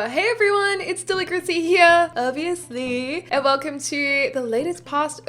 Hey everyone, it's Deligracy here, obviously, and welcome to the latest part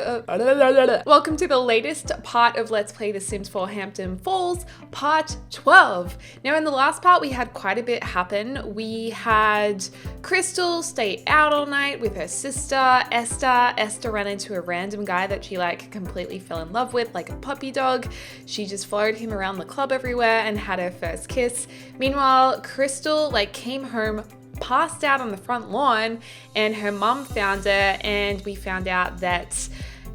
of Let's Play The Sims 4 Hampton Falls, part 12. Now in the last part we had quite a bit happen. We had Crystal stay out all night with her sister, Esther. Esther ran into a random guy that she completely fell in love with, like a puppy dog. She just followed him around the club everywhere and had her first kiss. Meanwhile, Crystal came home, passed out on the front lawn, and her mum found her, and we found out that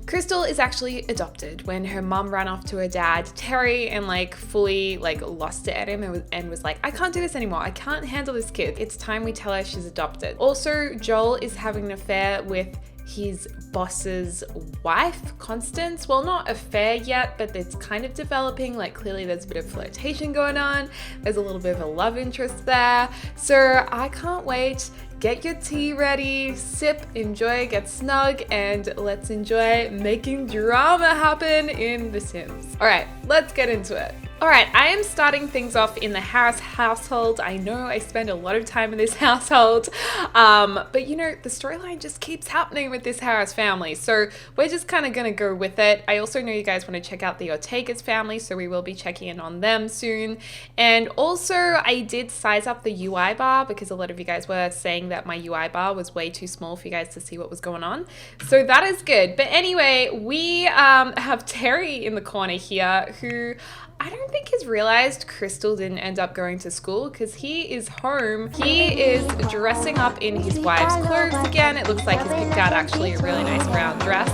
Crystal is actually adopted. When her mum ran off to her dad, Terry, and fully lost it at him and was like, I can't do this anymore. I can't handle this kid. It's time we tell her she's adopted. Also, Joel is having an affair with his boss's wife, Constance. Well, not affair yet, but it's kind of developing. Clearly there's a bit of flirtation going on. There's a little bit of a love interest there. So I can't wait. Get your tea ready, sip, enjoy, get snug, and let's enjoy making drama happen in The Sims. All right, let's get into it. All right, I am starting things off in the Harris household. I know I spend a lot of time in this household, but the storyline just keeps happening with this Harris family. So we're just kind of gonna go with it. I also know you guys want to check out the Ortega's family, so we will be checking in on them soon. And also I did size up the UI bar because a lot of you guys were saying that my UI bar was way too small for you guys to see what was going on. So that is good. But anyway, we have Terry in the corner here who I don't think he's realized Crystal didn't end up going to school because he is home. He is dressing up in his wife's clothes again. It looks like he's picked out actually a really nice brown dress.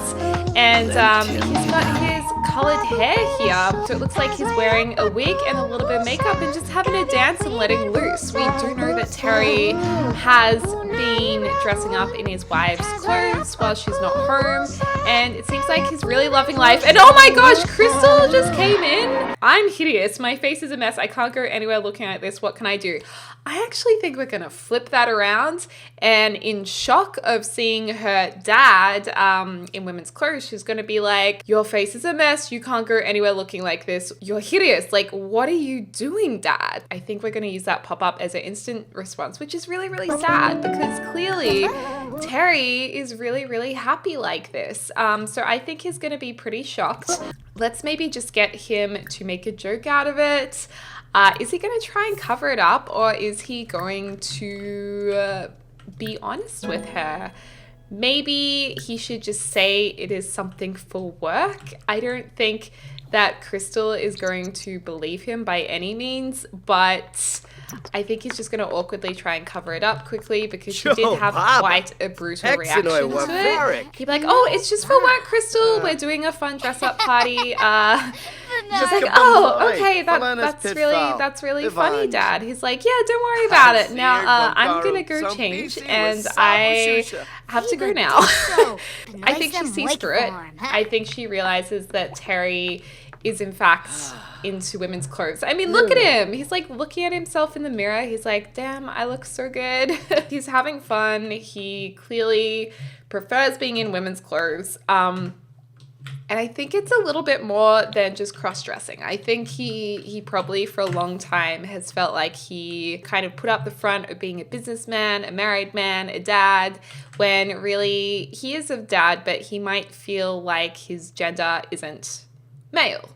And he's got his colored hair here. So it looks like he's wearing a wig and a little bit of makeup and just having a dance and letting loose. We do know that Terry has been dressing up in his wife's clothes while she's not home. And it seems like he's really loving life. And oh my gosh, Crystal just came in. I'm hideous. My face is a mess. I can't go anywhere looking like this. What can I do? I actually think we're going to flip that around, and in shock of seeing her dad in women's clothes, she's going to be like, your face is a mess. You can't go anywhere looking like this. You're hideous. What are you doing, Dad? I think we're going to use that pop-up as an instant response, which is really, really sad because clearly Terry is really, really happy like this. So I think he's going to be pretty shocked. Let's maybe just get him to make a joke out of it. Is he going to try and cover it up, or is he going to be honest with her? Maybe he should just say it is something for work. I don't think that Crystal is going to believe him by any means, but I think he's just going to awkwardly try and cover it up quickly because she did have quite a brutal reaction to it. He'd be like, oh, it's just for work, Crystal. We're doing a fun dress-up party. Just like, oh, okay, that's really funny, Dad. He's like, yeah, don't worry about it. Now, I'm going to go change, and I have to go now. I think she sees through it. I think she realizes that Terry is in fact into women's clothes. I mean, look at him. He's looking at himself in the mirror. He's like, damn, I look so good. He's having fun. He clearly prefers being in women's clothes. And I think it's a little bit more than just cross-dressing. I think he probably for a long time has felt like he kind of put up the front of being a businessman, a married man, a dad, when really he is a dad, but he might feel like his gender isn't male.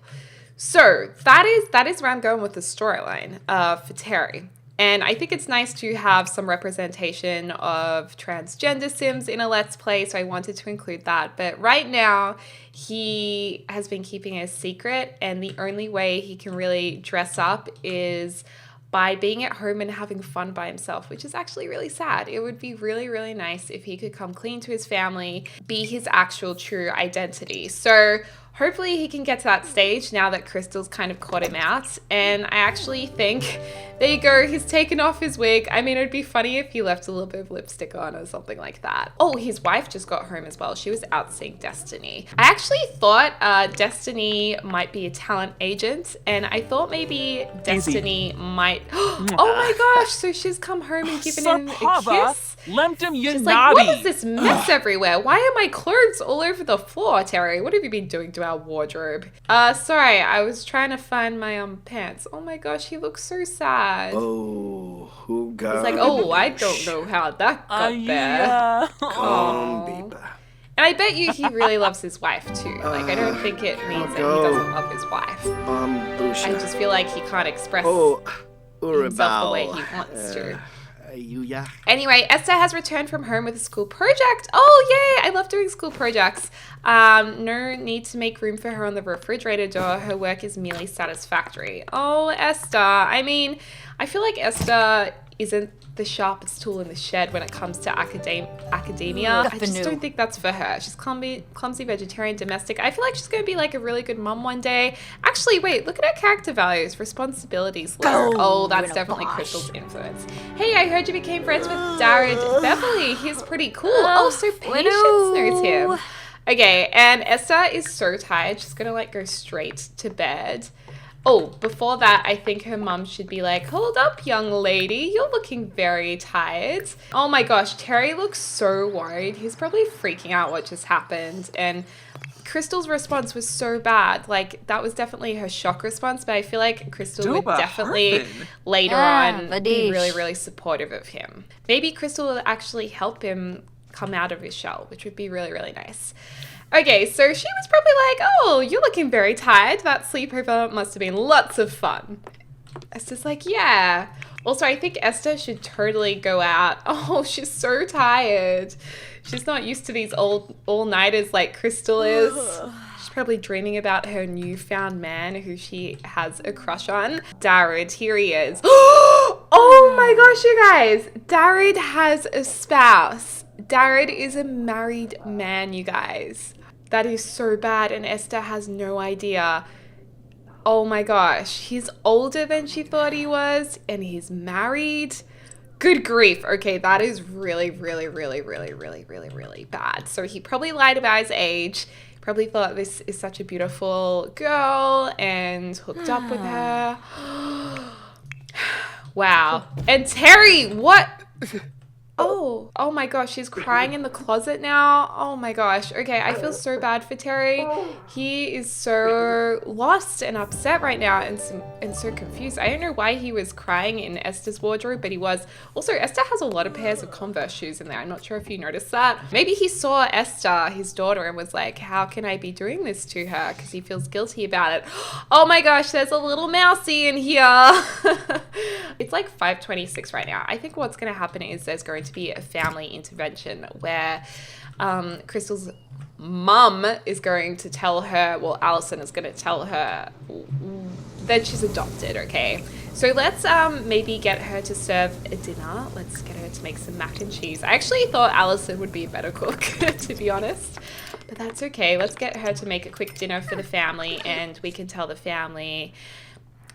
So that is where I'm going with the storyline for Terry. And I think it's nice to have some representation of transgender Sims in a Let's Play, so I wanted to include that. But right now, he has been keeping a secret, and the only way he can really dress up is by being at home and having fun by himself, which is actually really sad. It would be really, really nice if he could come clean to his family, be his actual true identity. So hopefully he can get to that stage now that Crystal's kind of caught him out. And I actually think, there you go, he's taken off his wig. I mean, it'd be funny if he left a little bit of lipstick on or something like that. Oh, his wife just got home as well. She was out seeing Destiny. I actually thought Destiny might be a talent agent, and I thought maybe Destiny might... Oh my gosh, so she's come home and given him a kiss? She's like, what is this mess everywhere? Why are my clothes all over the floor, Terry? What have you been doing to our wardrobe? Sorry, I was trying to find my pants. Oh my gosh, he looks so sad. Oh, who got He's like, oh, I don't know how that got there. Come, and I bet you he really loves his wife too. Like, I don't think it means that he doesn't love his wife. I just feel like he can't express himself the way he wants to. Anyway, Esther has returned from home with a school project. Oh, yay! I love doing school projects. No need to make room for her on the refrigerator door. Her work is merely satisfactory. Oh, Esther. I mean, I feel like Esther isn't the sharpest tool in the shed when it comes to academia. I just don't think that's for her. She's clumsy, vegetarian, domestic. I feel like she's going to be like a really good mum one day. Actually, wait, look at her character values. Responsibilities low. Oh, that's definitely Crystal's influence. Hey, I heard you became friends with Darren Beverly. He's pretty cool. Oh, so Patience knows him. Okay, and Esther is so tired. She's going to like go straight to bed. Oh, before that, I think her mum should be like, hold up, young lady. You're looking very tired. Oh my gosh, Terry looks so worried. He's probably freaking out what just happened. And Crystal's response was so bad. Like, that was definitely her shock response, but I feel like Crystal would definitely later on be really, really supportive of him. Maybe Crystal will actually help him come out of his shell, which would be really, really nice. Okay, so she was probably like, oh, you're looking very tired. That sleepover must have been lots of fun. Esther's like, yeah. Also, I think Esther should totally go out. Oh, she's so tired. She's not used to these all-nighters like Crystal is. She's probably dreaming about her newfound man who she has a crush on. Darren, here he is. Oh my gosh, you guys. Darren has a spouse. Darren is a married man, you guys. That is so bad, and Esther has no idea. Oh my gosh, he's older than she thought he was, and he's married. Good grief. Okay, that is really, really, really, really, really, really, really bad. So he probably lied about his age. Probably thought this is such a beautiful girl and hooked up with her. Wow. And Terry, what? Oh my gosh, she's crying in the closet now. Oh my gosh. Okay, I feel so bad for Terry. He is so lost and upset right now and so confused. I don't know why he was crying in Esther's wardrobe, but he was. Also, Esther has a lot of pairs of Converse shoes in there. I'm not sure if you noticed that. Maybe he saw Esther, his daughter, and was like, how can I be doing this to her? Because he feels guilty about it. Oh my gosh, there's a little mousey in here. It's like 5:26 right now. I think what's going to happen is there's going to be a family intervention where Crystal's mum is going to tell her, well, Alison is going to tell her that she's adopted, okay? So let's maybe get her to serve a dinner. Let's get her to make some mac and cheese. I actually thought Alison would be a better cook, to be honest, but that's okay. Let's get her to make a quick dinner for the family, and we can tell the family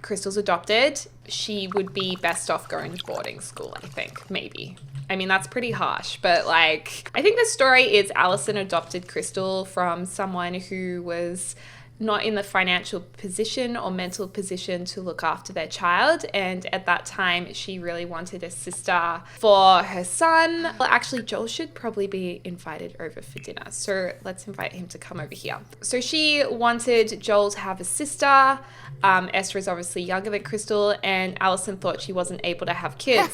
Crystal's adopted. She would be best off going to boarding school, I think, maybe. I mean, that's pretty harsh, but like, I think the story is Alison adopted Crystal from someone who was not in the financial position or mental position to look after their child. And at that time, she really wanted a sister for her son. Well, actually, Joel should probably be invited over for dinner. So let's invite him to come over here. So she wanted Joel to have a sister. Esther is obviously younger than Crystal, and Alison thought she wasn't able to have kids.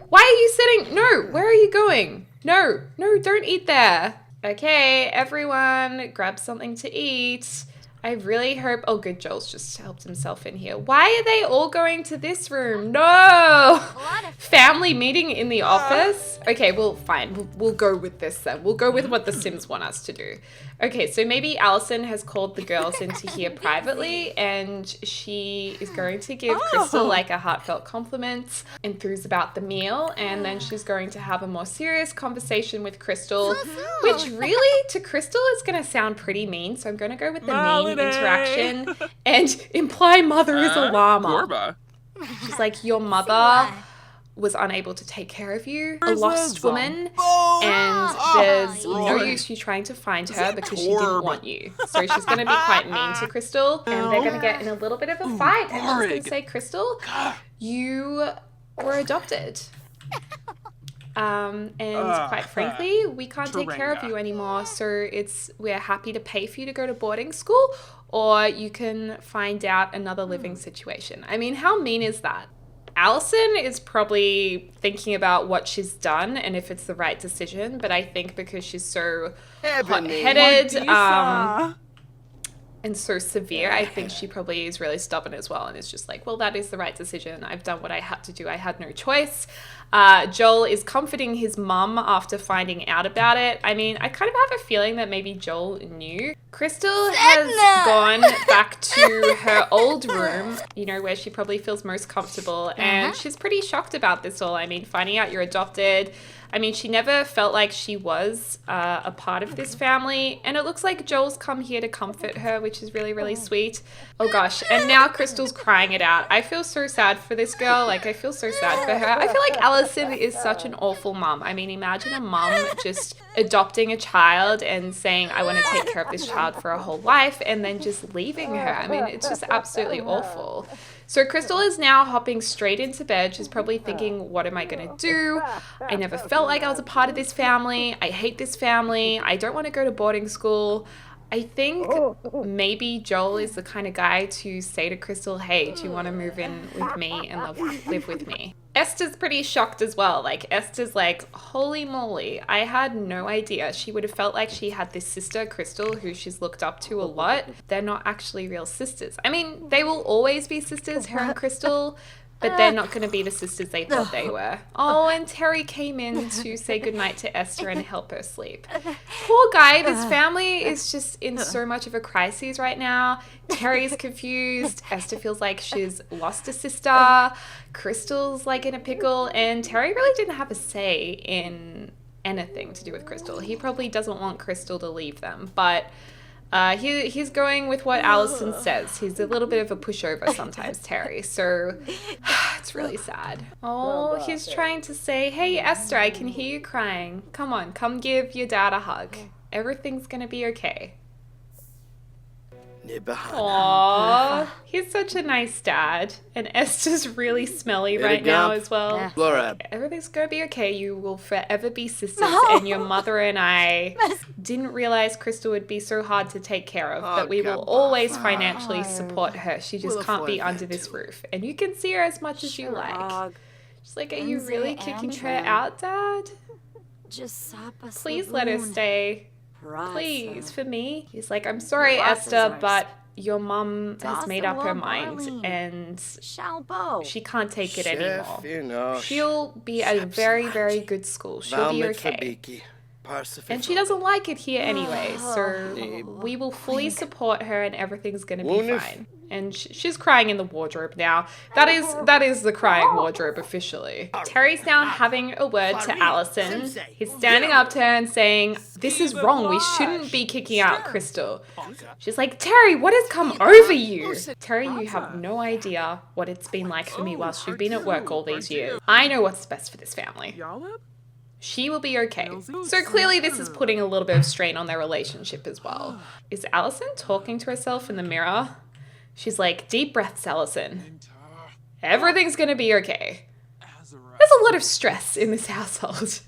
Why are you sitting? No, where are you going? No, don't eat there. Okay, everyone, grab something to eat. I really hope... Oh, good, Joel's just helped himself in here. Why are they all going to this room? No! Family meeting in the office? Okay, well, fine. We'll go with this then. We'll go with what the Sims want us to do. Okay, so maybe Alison has called the girls into here privately, and she is going to give Crystal like a heartfelt compliment, enthuse about the meal, and then she's going to have a more serious conversation with Crystal, which really, to Crystal, is going to sound pretty mean, so I'm going to go with the mean interaction and imply mother is a llama. She's like, your mother was unable to take care of you, a lost woman, and there's no use you trying to find her because she didn't want you. So she's going to be quite mean to Crystal, and they're going to get in a little bit of a fight, and she's going to say, Crystal, you were adopted. And quite frankly, we can't take care of you anymore, so we're happy to pay for you to go to boarding school, or you can find out another living situation. I mean, how mean is that? Alison is probably thinking about what she's done and if it's the right decision, but I think because she's so hot-headed and so severe, I think she probably is really stubborn as well and is just like, well, that is the right decision. I've done what I had to do. I had no choice. Joel is comforting his mum after finding out about it. I mean, I kind of have a feeling that maybe Joel knew. Crystal has gone back to her old room, you know, where she probably feels most comfortable, and she's pretty shocked about this all. I mean, finding out you're adopted. I mean, she never felt like she was a part of this family, and it looks like Joel's come here to comfort her, which is really, really sweet. Oh gosh, and now Crystal's crying it out. I feel so sad for this girl. Like, I feel so sad for her. I feel like Alison is such an awful mom. I mean, imagine a mom just adopting a child and saying, I want to take care of this child for a whole life, and then just leaving her. I mean, it's just absolutely awful. So Crystal is now hopping straight into bed. She's probably thinking, what am I going to do? I never felt like I was a part of this family. I hate this family. I don't want to go to boarding school. I think maybe Joel is the kind of guy to say to Crystal, hey, do you want to move in with me and live with me? Esther's pretty shocked as well. Like, Esther's like, holy moly, I had no idea. She would have felt like she had this sister, Crystal, who she's looked up to a lot. They're not actually real sisters. I mean, they will always be sisters, her and Crystal, but they're not going to be the sisters they thought they were. Oh, and Terry came in to say goodnight to Esther and help her sleep. Poor guy, this family is just in so much of a crisis right now. Terry's confused. Esther feels like she's lost a sister. Crystal's like in a pickle, and Terry really didn't have a say in anything to do with Crystal. He probably doesn't want Crystal to leave them, but he's going with what Alison says. He's a little bit of a pushover sometimes, Terry. So it's really sad. Oh, he's trying to say, hey, Esther, I can hear you crying. Come on, come give your dad a hug. Everything's going to be okay. Aww, he's such a nice dad. And Esther's really smelly right now as well. Everything's gonna be okay. You will forever be sisters. And your mother and I didn't realize Crystal would be so hard to take care of, but we will always financially support her. She just can't be under this roof. And you can see her as much as you like. She's like, are you really kicking her out, Dad? Please let her stay. Please, for me. He's like, I'm sorry, Esther, but your mum has made up her mind and she can't take it anymore. She'll be at a very, very good school. She'll be okay. And she doesn't like it here anyway, so we will fully support her and everything's going to be fine. And she's crying in the wardrobe now. That is the crying wardrobe officially. Terry's now having a word to Alison. He's standing up to her and saying, this is wrong. We shouldn't be kicking out Crystal. She's like, Terry, what has come over you? Terry, you have no idea what it's been like for me whilst you've been at work all these years. I know what's best for this family. She will be okay. So clearly this is putting a little bit of strain on their relationship as well. Is Alison talking to herself in the mirror? She's like, deep breaths, Alison. Everything's going to be okay. There's a lot of stress in this household.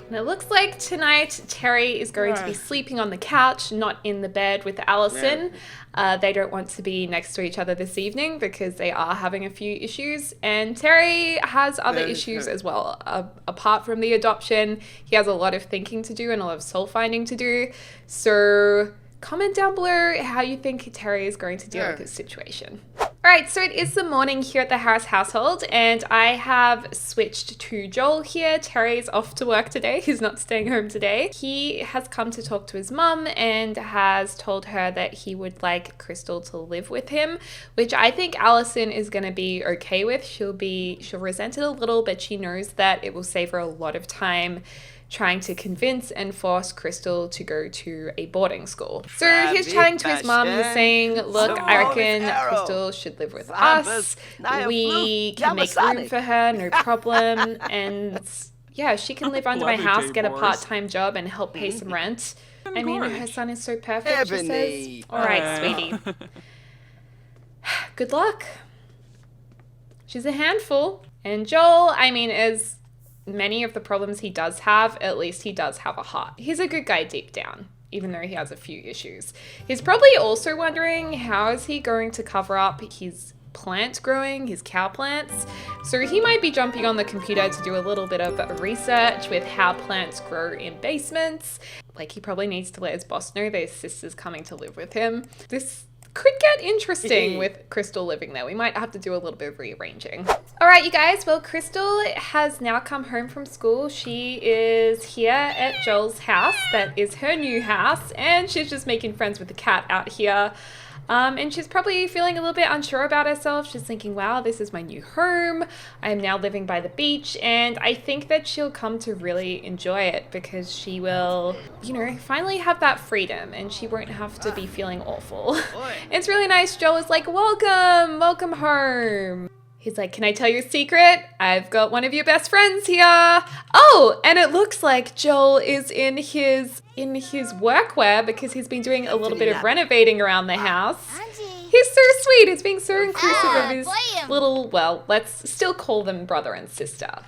And it looks like tonight Terry is going to be sleeping on the couch, not in the bed with Alison. They don't want to be next to each other this evening because they are having a few issues. And Terry has other issues as well. Apart from the adoption, he has a lot of thinking to do and a lot of soul finding to do. So comment down below how you think Terry is going to deal with this situation. All right, so it is the morning here at the Harris household, and I have switched to Joel here. Terry's off to work today. He's not staying home today. He has come to talk to his mum and has told her that he would like Crystal to live with him, which I think Alison is going to be okay with. She'll resent it a little, but she knows that it will save her a lot of time trying to convince and force Crystal to go to a boarding school. So he's chatting to his mum. He's saying, look, I reckon Crystal should live with us. We can make room for her, no problem. And yeah, she can live under my house, get a part-time job and help pay some rent. I mean, her son is so perfect, she says. All right, sweetie. Good luck. She's a handful. And Joel, I mean, is many of the problems he does have, at least he does have a heart. He's a good guy deep down, even though he has a few issues. He's probably also wondering how is he going to cover up his plant growing, his cow plants. So he might be jumping on the computer to do a little bit of research with how plants grow in basements. Like, he probably needs to let his boss know that his sister's coming to live with him. This could get interesting with Crystal living there. We might have to do a little bit of rearranging. All right, you guys. Well, Crystal has now come home from school. She is here at Joel's house. That is her new house. And she's just making friends with the cat out here. And she's probably feeling a little bit unsure about herself. She's thinking, wow, this is my new home. I am now living by the beach. And I think that she'll come to really enjoy it because she will, you know, finally have that freedom and she won't have to be feeling awful. It's really nice. Joel is like, welcome home. He's like, can I tell you a secret? I've got one of your best friends here. Oh, and it looks like Joel is in his workwear because he's been doing a little bit of renovating around the house. He's so sweet. He's being so inclusive of his little, well, let's still call them brother and sister.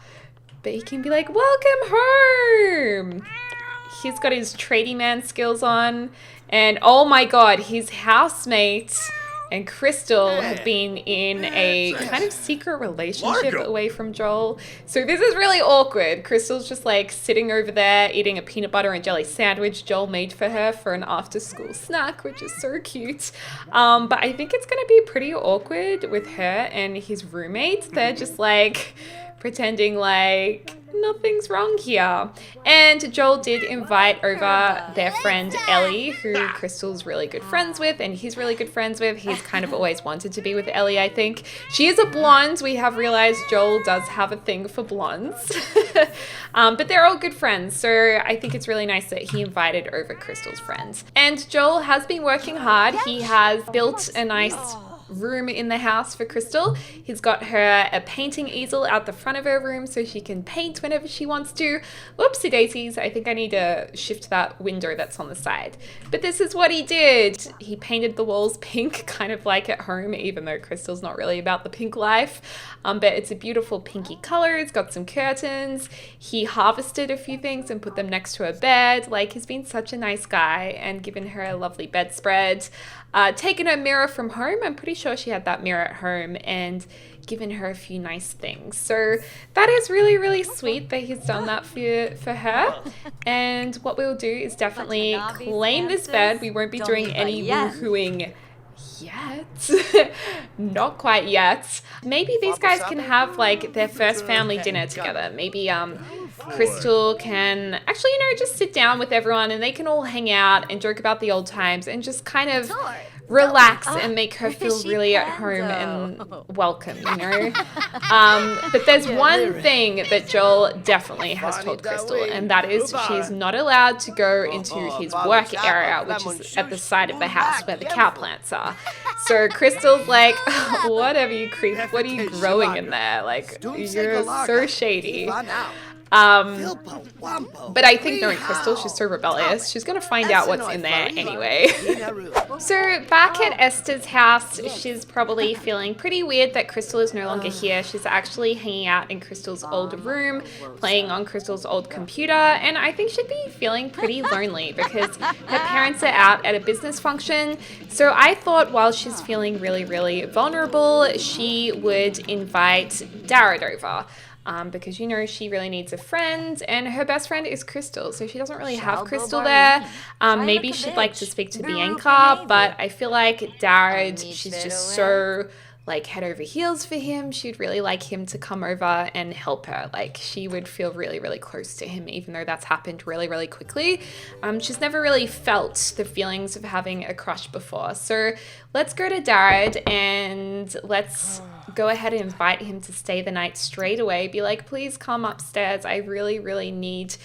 But he can be like, welcome home. He's got his tradie man skills on. And oh my God, his housemate and Crystal have been in a kind of secret relationship away from Joel. So this is really awkward. Crystal's just like sitting over there eating a peanut butter and jelly sandwich Joel made for her for an after school snack, which is so cute. But I think it's going to be pretty awkward with her and his roommate. They're just like pretending like nothing's wrong here. And Joel did invite over their friend Ellie, who Crystal's really good friends with and he's really good friends with. He's kind of always wanted to be with Ellie, I think. She is a blonde. We have realized Joel does have a thing for blondes. But they're all good friends. So I think it's really nice that he invited over Crystal's friends. And Joel has been working hard. He has built a nice room in the house for Crystal. He's got her a painting easel out the front of her room so she can paint whenever she wants to. Whoopsie daisies, I think I need to shift that window that's on the side. But this is what he did. He painted the walls pink, kind of like at home, even though Crystal's not really about the pink life. But it's a beautiful pinky color. It's got some curtains. He harvested a few things and put them next to her bed. Like, he's been such a nice guy and given her a lovely bedspread. Taken her mirror from home. I'm pretty sure she had that mirror at home, and given her a few nice things. So that is really, really sweet that he's done that for her. And what we'll do is definitely claim this bed. We won't be doing any woohooing yet. Not quite yet. Maybe these guys can have like their first family dinner together. Maybe Crystal can actually, you know, just sit down with everyone and they can all hang out and joke about the old times and just kind of relax and make her feel really at home and welcome, you know. But there's one thing that Joel definitely has told Crystal, and that is she's not allowed to go into his work area, which is at the side of the house where the cow plants are. So Crystal's like, whatever, you creep, what are you growing in there? Like, you're so shady. But I think knowing Crystal, she's so rebellious, she's gonna find out what's in there anyway. So back at Esther's house, she's probably feeling pretty weird that Crystal is no longer here. She's actually hanging out in Crystal's old room, playing on Crystal's old computer, and I think she'd be feeling pretty lonely because her parents are out at a business function. So I thought while she's feeling really, really vulnerable, she would invite Darrett over. because, you know, she really needs a friend, and her best friend is Crystal, so she doesn't really have Crystal there. Maybe she'd like to speak to Bianca, but I feel like Darad, she's just so like head over heels for him. She'd really like him to come over and help her. Like, she would feel really, really close to him, even though that's happened really, really quickly. She's never really felt the feelings of having a crush before. So let's go to Darad and let's go ahead and invite him to stay the night straight away. Be like, please come upstairs. I really, really need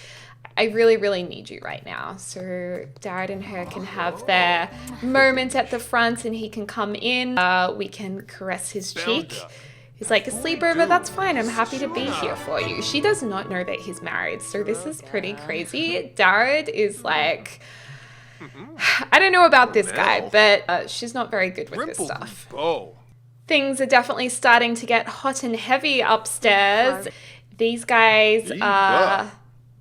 you right now. So Darad and her can have their moment at the front, and he can come in. We can caress his cheek. He's like, a sleepover, that's fine. I'm happy to be here for you. She does not know that he's married, so this is pretty crazy. Darad is like, I don't know about this guy, but she's not very good with this stuff. Things are definitely starting to get hot and heavy upstairs. These guys are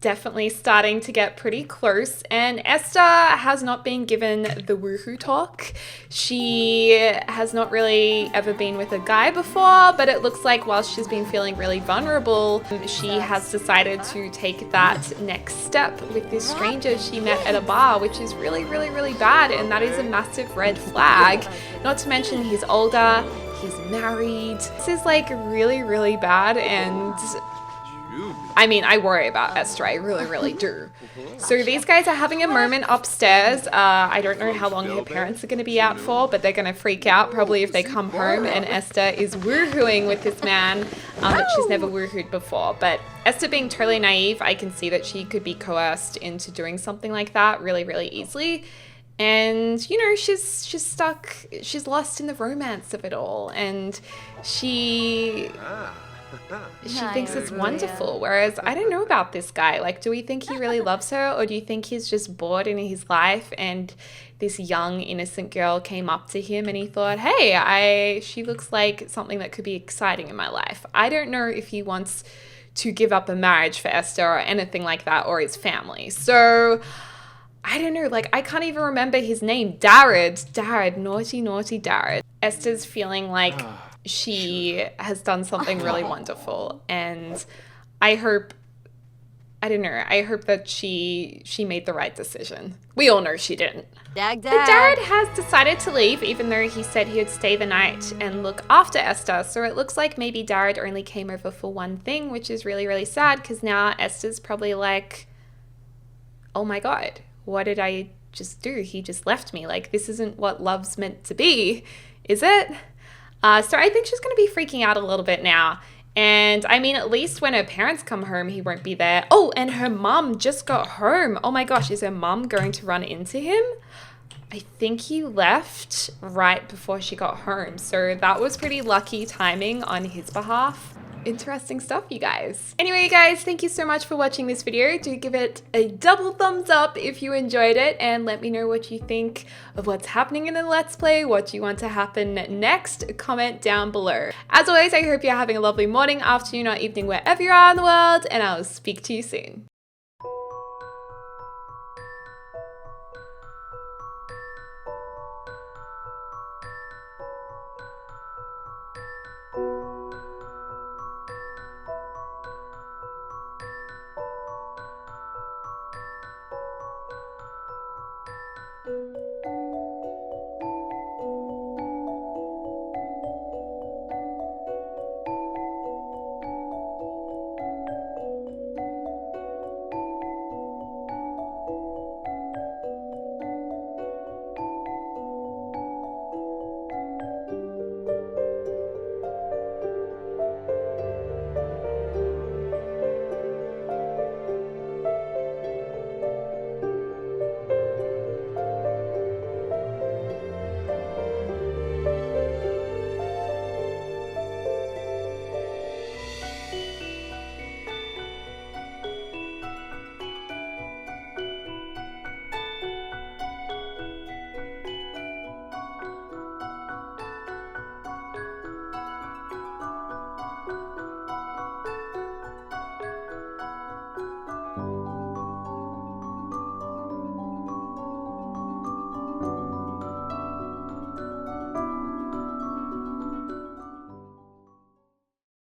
definitely starting to get pretty close, and Esther has not been given the woohoo talk. She has not really ever been with a guy before, but it looks like while she's been feeling really vulnerable, she has decided to take that next step with this stranger she met at a bar, which is really, really, really bad, and that is a massive red flag. Not to mention he's older, he's married. This is like really, really bad, and I mean, I worry about Esther, I really, really do. So these guys are having a moment upstairs. I don't know how long her parents are going to be out for, but they're going to freak out probably if they come home and Esther is woohooing with this man that she's never woohooed before. But Esther being totally naive, I can see that she could be coerced into doing something like that really, really easily. And, you know, she's stuck, she's lost in the romance of it all, and she thinks it's wonderful, whereas I don't know about this guy. Like, do we think he really loves her, or do you think he's just bored in his life and this young innocent girl came up to him and he thought, hey, she looks like something that could be exciting in my life? I don't know if he wants to give up a marriage for Esther or anything like that, or his family. So I don't know, like, I can't even remember his name. Darad, naughty Darad. Esther's feeling like she has done something really wonderful, and I hope that she made the right decision. We all know she didn't. But Darad has decided to leave, even though he said he'd stay the night and look after Esther. So it looks like maybe Darad only came over for one thing, which is really, really sad, because now Esther's probably like, oh my God, what did I just do? He just left me. Like, this isn't what love's meant to be, is it? So I think she's going to be freaking out a little bit now. And I mean, at least when her parents come home, he won't be there. Oh, and her mom just got home. Oh my gosh, is her mom going to run into him? I think he left right before she got home. So that was pretty lucky timing on his behalf. Interesting stuff, you guys. Anyway, you guys, thank you so much for watching this video. Do give it a double thumbs up if you enjoyed it, and let me know what you think of what's happening in the Let's Play, what you want to happen next. Comment down below. As always, I hope you're having a lovely morning, afternoon, or evening wherever you are in the world, and I'll speak to you soon.